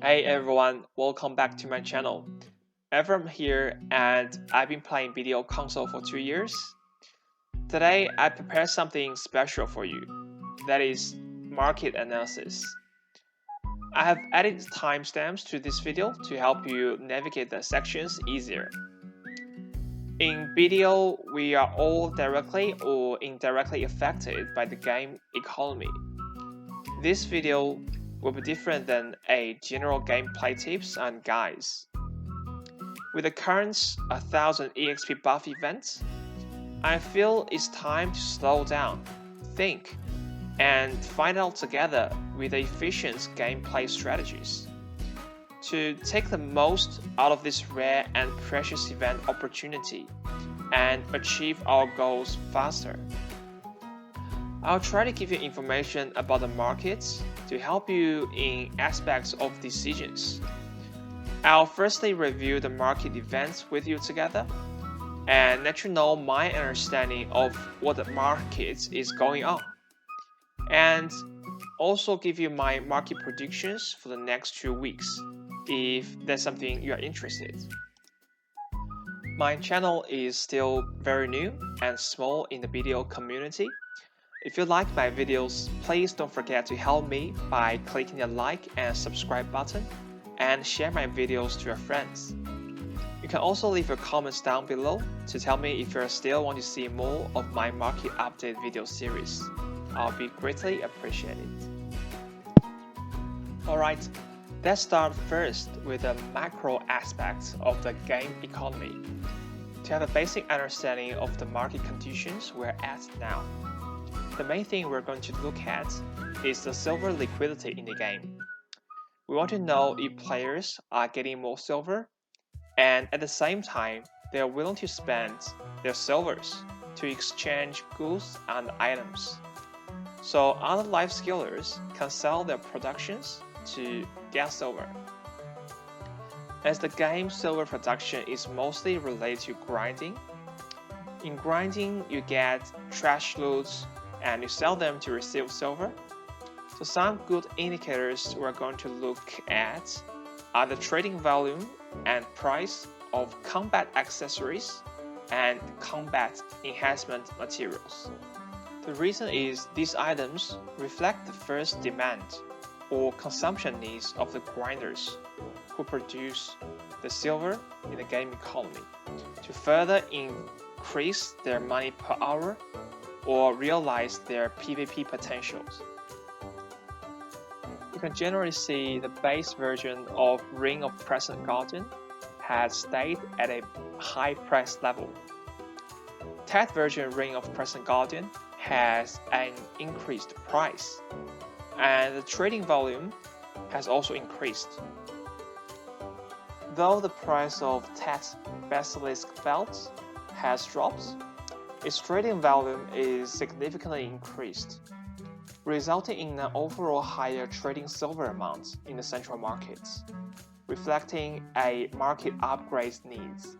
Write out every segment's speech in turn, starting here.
Hey everyone, welcome back to my channel. Evan here and I've been playing BDO console for 2 years. Today I prepared something special for you, that is market analysis. I have added timestamps to this video to help you navigate the sections easier. In BDO, we are all directly or indirectly affected by the game economy. This video will be different than a general gameplay tips and guides. With the current 1000 EXP buff event, I feel it's time to slow down, think, and find out together with efficient gameplay strategies to take the most out of this rare and precious event opportunity and achieve our goals faster. I'll try to give you information about the markets to help you in aspects of decisions. I'll firstly review the market events with you together and let you know my understanding of what the market is going on, and also give you my market predictions for the next 2 weeks if that's something you are interested. My channel is still very new and small in the BDO community. If you like my videos, please don't forget to help me by clicking the like and subscribe button and share my videos to your friends. You can also leave your comments down below to tell me if you still want to see more of my market update video series. I'll be greatly appreciated. Alright, let's start first with the macro aspects of the game economy to have a basic understanding of the market conditions we're at now. The main thing we're going to look at is the silver liquidity in the game. We want to know if players are getting more silver and at the same time they are willing to spend their silvers to exchange goods and items. So other life skillers can sell their productions to get silver. As the game's silver production is mostly related to grinding, in grinding you get trash loots and you sell them to receive silver. So some good indicators we're going to look at are the trading volume and price of combat accessories and combat enhancement materials. The reason is these items reflect the first demand or consumption needs of the grinders who produce the silver in the game economy to further increase their money per hour or realize their PvP potentials. You can generally see the base version of Ring of Crescent Guardian has stayed at a high price level. That version Ring of Crescent Guardian has an increased price, and the trading volume has also increased. Though the price of Tat Basilisk Belt has dropped, its trading volume is significantly increased, resulting in an overall higher trading silver amount in the central markets, reflecting a market upgrade needs.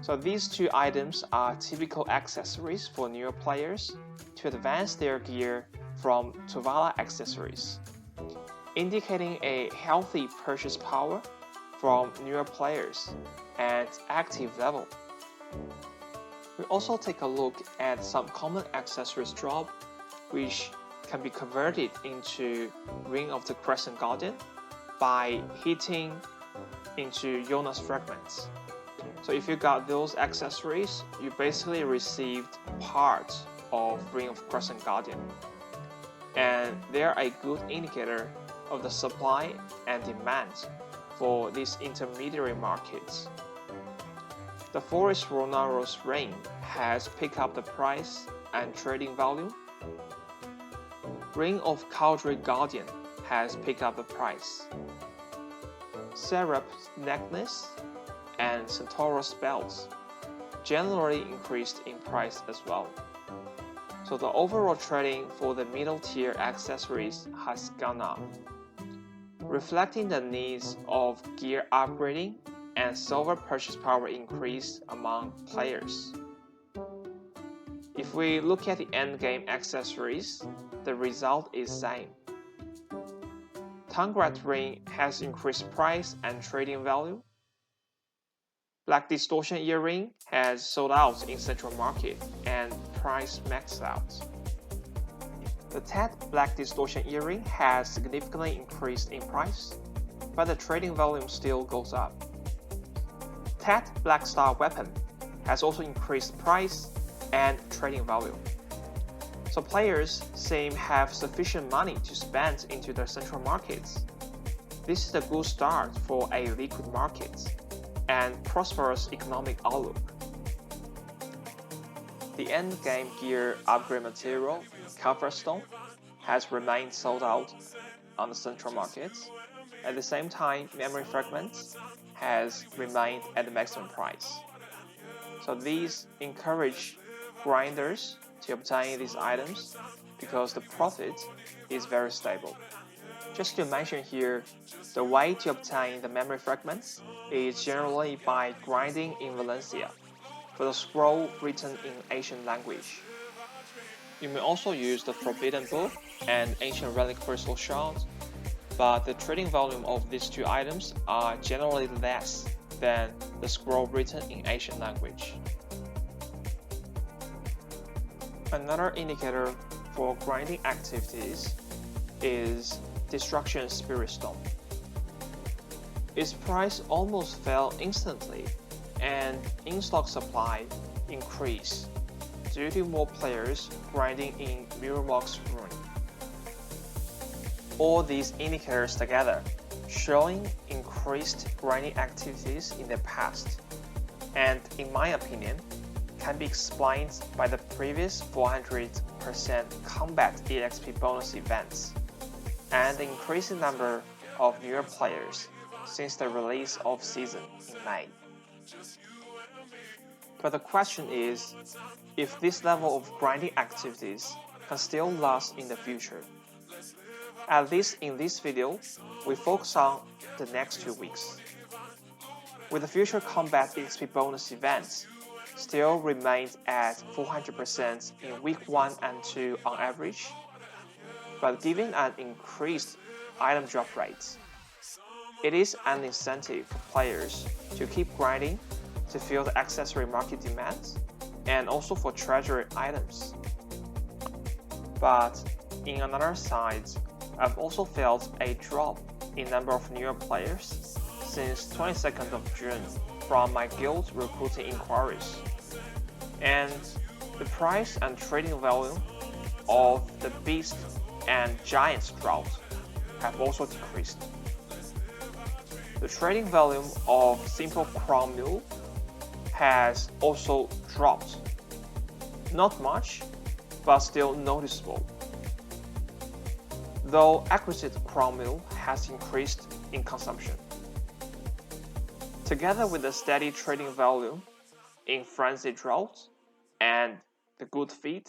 So these two items are typical accessories for newer players to advance their gear from Tuvala accessories, indicating a healthy purchase power from newer players at active level. We also take a look at some common accessories drop which can be converted into Ring of the Crescent Guardian by hitting into Jonas fragments. So if you got those accessories, you basically received part of Ring of Crescent Guardian, and they're a good indicator of the supply and demand for these intermediary markets. The Forest Ronaros ring has picked up the price and trading volume. Ring of Cauldron Guardian has picked up the price. Serap's necklace and Centaurus belts generally increased in price as well. So the overall trading for the middle tier accessories has gone up, reflecting the needs of gear upgrading and silver purchase power increase among players. If we look at the endgame accessories, the result is same. Tangrad ring has increased price and trading value. Black distortion earring has sold out in Central Market and price maxed out. The TED black distortion earring has significantly increased in price, but the trading volume still goes up. TED black star weapon has also increased price and trading volume. So players seem have sufficient money to spend into the central markets. This is a good start for a liquid market and prosperous economic outlook. The endgame gear upgrade material, Stone, has remained sold out on the central markets. At the same time, memory fragments has remained at the maximum price. So these encourage grinders to obtain these items because the profit is very stable. Just to mention here, the way to obtain the memory fragments is generally by grinding in Valencia for the scroll written in ancient language. You may also use the Forbidden Book and Ancient Relic Crystal Shard, but the trading volume of these two items are generally less than the scroll written in ancient language. Another indicator for grinding activities is Destruction Spirit Stone. Its price almost fell instantly, and in-stock supply increased due to more players grinding in Mirrormox Rune. All these indicators together showing increased grinding activities in the past, and in my opinion, can be explained by the previous 400% combat EXP bonus events and the increasing number of newer players since the release of season in May. But the question is, if this level of grinding activities can still last in the future. At least in this video, we focus on the next 2 weeks. With the future combat EXP bonus events still remains at 400% in week 1 and 2 on average, but given an increased item drop rate, it is an incentive for players to keep grinding to fill the accessory market demand and also for treasury items. But in another side, I've also felt a drop in number of newer players since 22nd of June from my guild recruiting inquiries, and the price and trading value of the Beast and Giant Sprout have also decreased. The trading volume of Simple Crown Mule has also dropped. Not much, but still noticeable. Though Acquisite Crown Mule has increased in consumption. Together with the steady trading volume in Frenzy Drought and the good feed,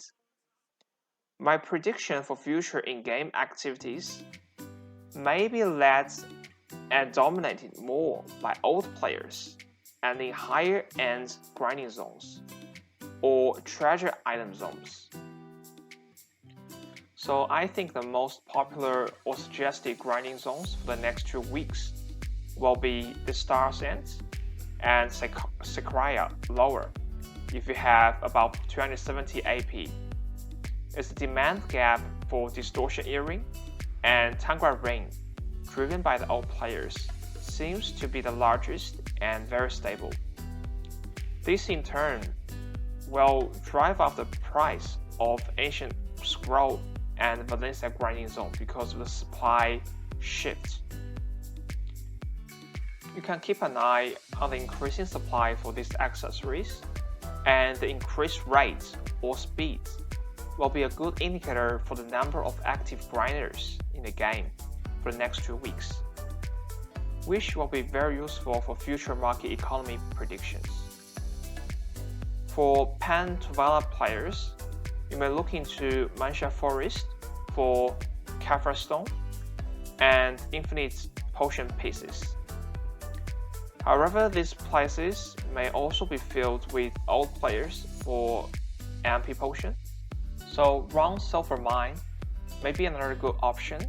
my prediction for future in-game activities may be led and dominated more by old players and in higher-end grinding zones or treasure item zones. So I think the most popular or suggested grinding zones for the next 2 weeks will be the Star's End and Sequoia lower if you have about 270 AP. It's the demand gap for Distortion Earring and Tangrad Ring, driven by the old players, seems to be the largest and very stable. This in turn will drive up the price of Ancient Scroll and Valencia grinding zone because of the supply shift. You can keep an eye on the increasing supply for these accessories, and the increased rate or speed will be a good indicator for the number of active grinders in the game for the next 2 weeks, which will be very useful for future market economy predictions. For Pen to Valor players, you may look into Mancha Forest for Kaffir Stone and Infinite Potion pieces. However, these places may also be filled with old players for MP Potion, so Round Sulfur Mine may be another good option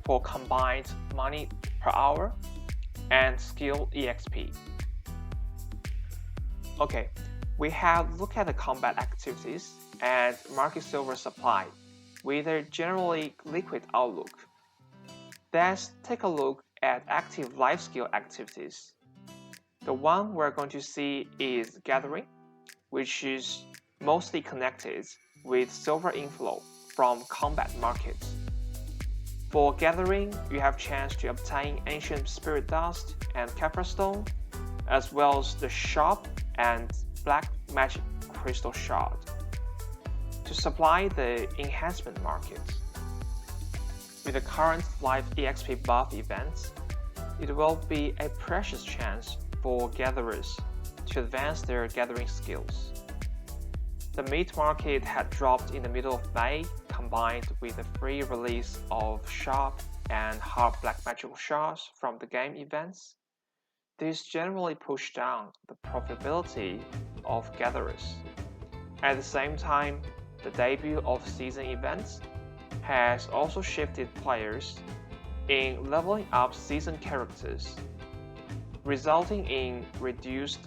for combined money per hour and skill EXP. Okay, we have looked at the combat activities and market silver supply with a generally liquid outlook. Let's take a look at active life skill activities. The one we're going to see is gathering, which is mostly connected with silver inflow from combat markets. For gathering, you have chance to obtain ancient spirit dust and Kefra stone, as well as the sharp and black magic crystal shard to supply the enhancement market. With the current live EXP buff events, it will be a precious chance for gatherers to advance their gathering skills. The meat market had dropped in the middle of May, combined with the free release of sharp and hard black magical shards from the game events. This generally pushed down the profitability of gatherers. At the same time, the debut of season events has also shifted players in leveling up season characters, resulting in reduced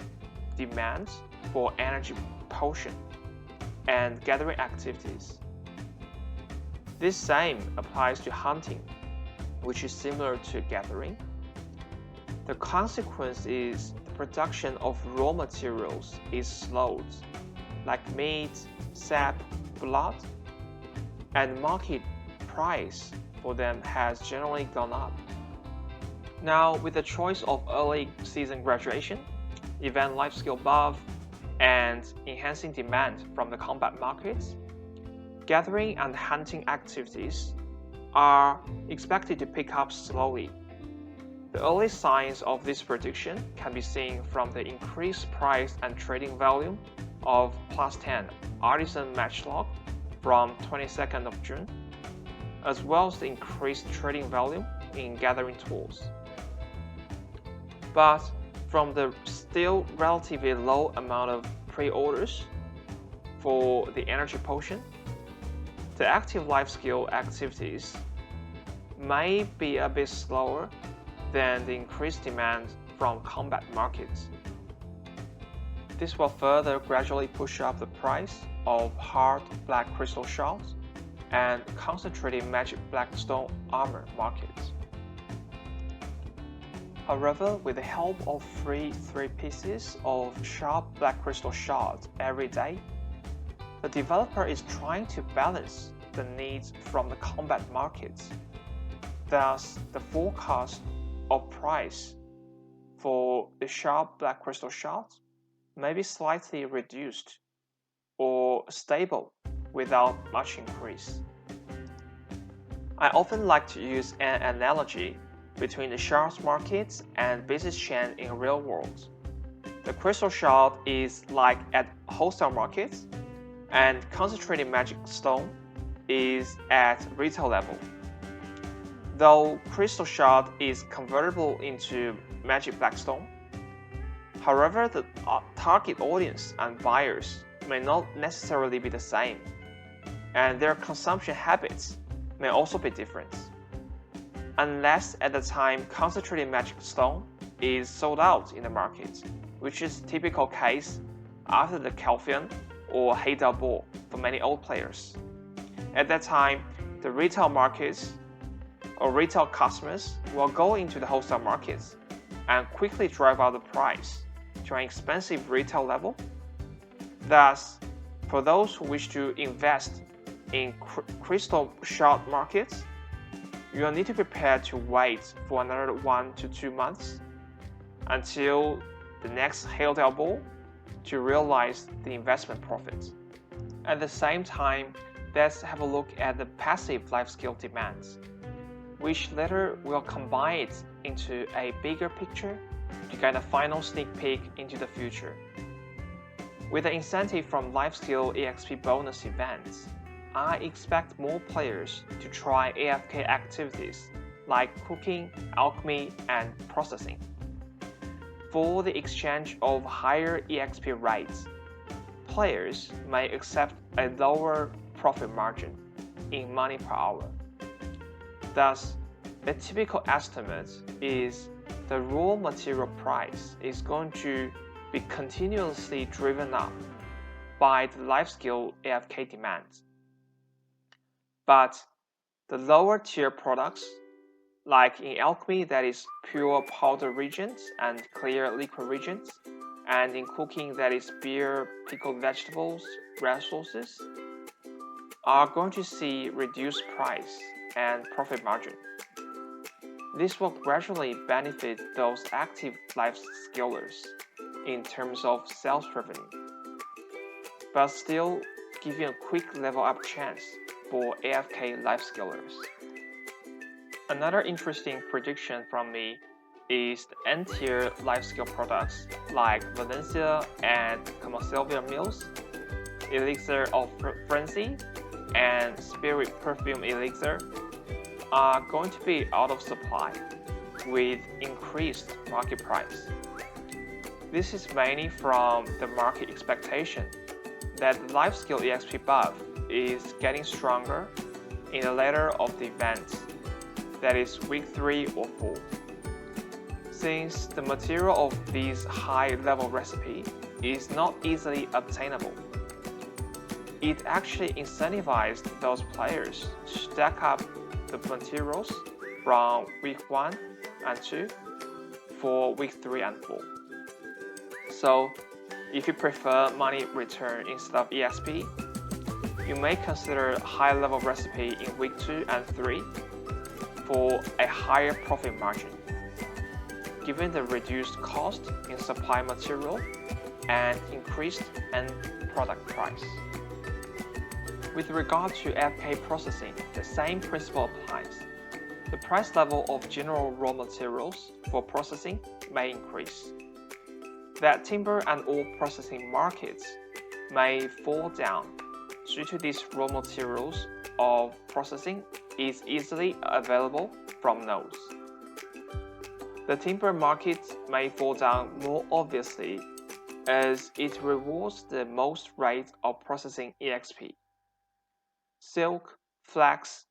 demand for energy potion and gathering activities. This same applies to hunting, which is similar to gathering. The consequence is the production of raw materials is slowed, like meat, sap, blood, and market price for them has generally gone up. Now, with the choice of early season graduation, event life skill buff, and enhancing demand from the combat markets, gathering and hunting activities are expected to pick up slowly. The early signs of this prediction can be seen from the increased price and trading volume of +10 Artisan Match Log from 22nd of June, as well as the increased trading volume in gathering tools. But from the still relatively low amount of pre-orders for the energy potion, the active life skill activities may be a bit slower than the increased demand from combat markets. This will further gradually push up the price of hard black crystal shards and concentrated magic black stone armor markets. However, with the help of free 3 pieces of sharp black crystal shards every day, the developer is trying to balance the needs from the combat markets. Thus, the forecast of price for the sharp black crystal shards may be slightly reduced or stable without much increase. I often like to use an analogy between the shards markets and business chain in real world. The crystal shard is like at wholesale markets, and concentrated magic stone is at retail level. Though crystal shard is convertible into magic black stone, however, the target audience and buyers may not necessarily be the same, and their consumption habits may also be different. Unless at the time concentrated magic stone is sold out in the market, which is a typical case after the Calphian or Heidel Ball for many old players. At that time, the retail markets or retail customers will go into the wholesale markets and quickly drive out the price to an expensive retail level. Thus, for those who wish to invest in crystal shard markets, you will need to prepare to wait for another 1 to 2 months until the next Heidel Ball to realize the investment profit. At the same time, let's have a look at the passive life skill demands, which later will combine it into a bigger picture to get a final sneak peek into the future. With the incentive from life skill EXP bonus events, I expect more players to try AFK activities like cooking, alchemy, and processing. For the exchange of higher EXP rates, players may accept a lower profit margin in money per hour. Thus, A typical estimate is the raw material price is going to be continuously driven up by the life-scale AFK demand. But the lower tier products, like in alchemy that is pure powder regions and clear liquid regions, and in cooking that is beer, pickled vegetables, resources, are going to see reduced price and profit margin. This will gradually benefit those active life scalers in terms of sales revenue, but still giving a quick level up chance for AFK life scalers. Another interesting prediction from me is the N-tier life-scale products like Valencia and Camosilvia Mills, Elixir of Frenzy, and Spirit Perfume Elixir are going to be out of supply with increased market price. This is mainly from the market expectation that the life-scale EXP buff is getting stronger in the later of the event, that is week 3 or 4. Since the material of this high-level recipe is not easily obtainable, it actually incentivized those players to stack up the materials from week 1 and 2 for week 3 and 4. So, if you prefer money return instead of EXP, you may consider high-level recipe in week 2 and 3 for a higher profit margin, given the reduced cost in supply material and increased end product price. With regard to FK processing, the same principle applies. The price level of general raw materials for processing may increase. That timber and ore processing markets may fall down due to these raw materials of processing is easily available from nodes. The timber market may fall down more obviously as it rewards the most rate of processing EXP. Silk, flax,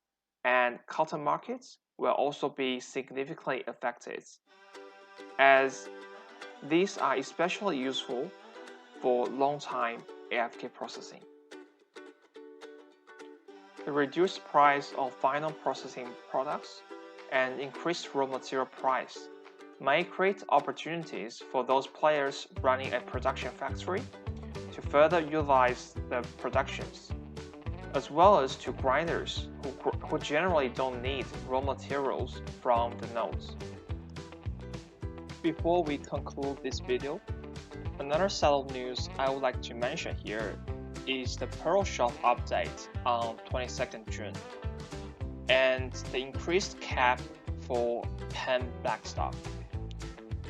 and cotton markets will also be significantly affected, as these are especially useful for long-time AFK processing. The reduced price of final processing products and increased raw material price may create opportunities for those players running a production factory to further utilize the productions, as well as to grinders who generally don't need raw materials from the nodes. Before we conclude this video, another set of news I would like to mention here is the Pearl Shop update on 22nd June and the increased cap for pen backstop.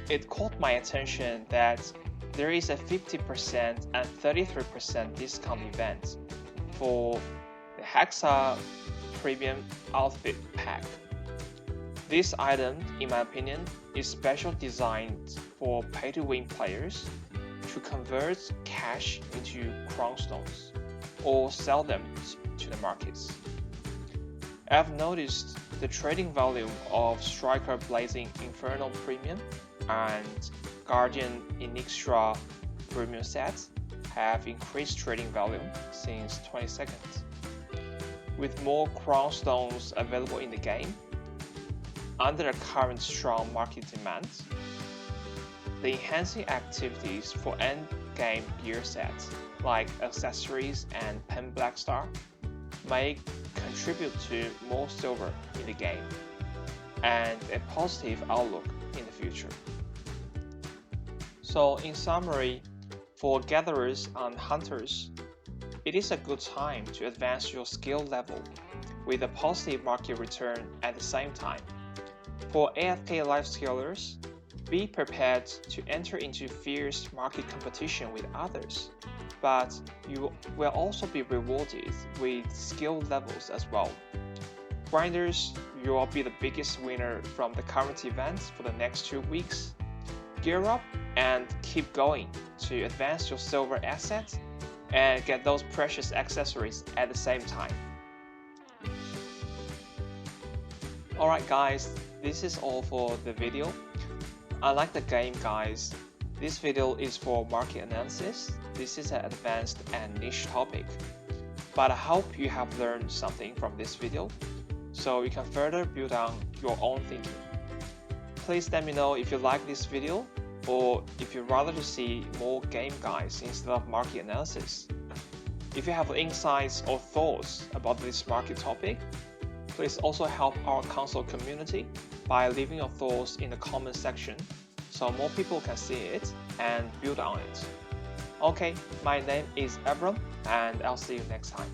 It caught my attention that there is a 50% and 33% discount event for the Hexa Premium Outfit Pack. This item, in my opinion, is specially designed for pay-to-win players to convert cash into cron stones or sell them to the markets. I've noticed the trading volume of Striker Blazing Inferno Premium and Guardian Inixtra Premium sets have increased trading volume since 22nd. With more cron stones available in the game, under the current strong market demand, the enhancing activities for end-game gear sets like accessories and pen blackstar may contribute to more silver in the game and a positive outlook in the future. So in summary, for gatherers and hunters, it is a good time to advance your skill level with a positive market return at the same time. For AFK life scalers, be prepared to enter into fierce market competition with others, but you will also be rewarded with skill levels as well. Grinders, you will be the biggest winner from the current events for the next 2 weeks. Gear up and keep going to advance your silver assets and get those precious accessories at the same time. Alright guys, this is all for the video. Unlike the game guys, this video is for market analysis. This is an advanced and niche topic. But I hope you have learned something from this video, so you can further build on your own thinking. Please let me know if you like this video, or if you'd rather to see more game guides instead of market analysis. If you have insights or thoughts about this market topic, please also help our console community by leaving your thoughts in the comment section so more people can see it and build on it. Okay, my name is Abram, and I'll see you next time.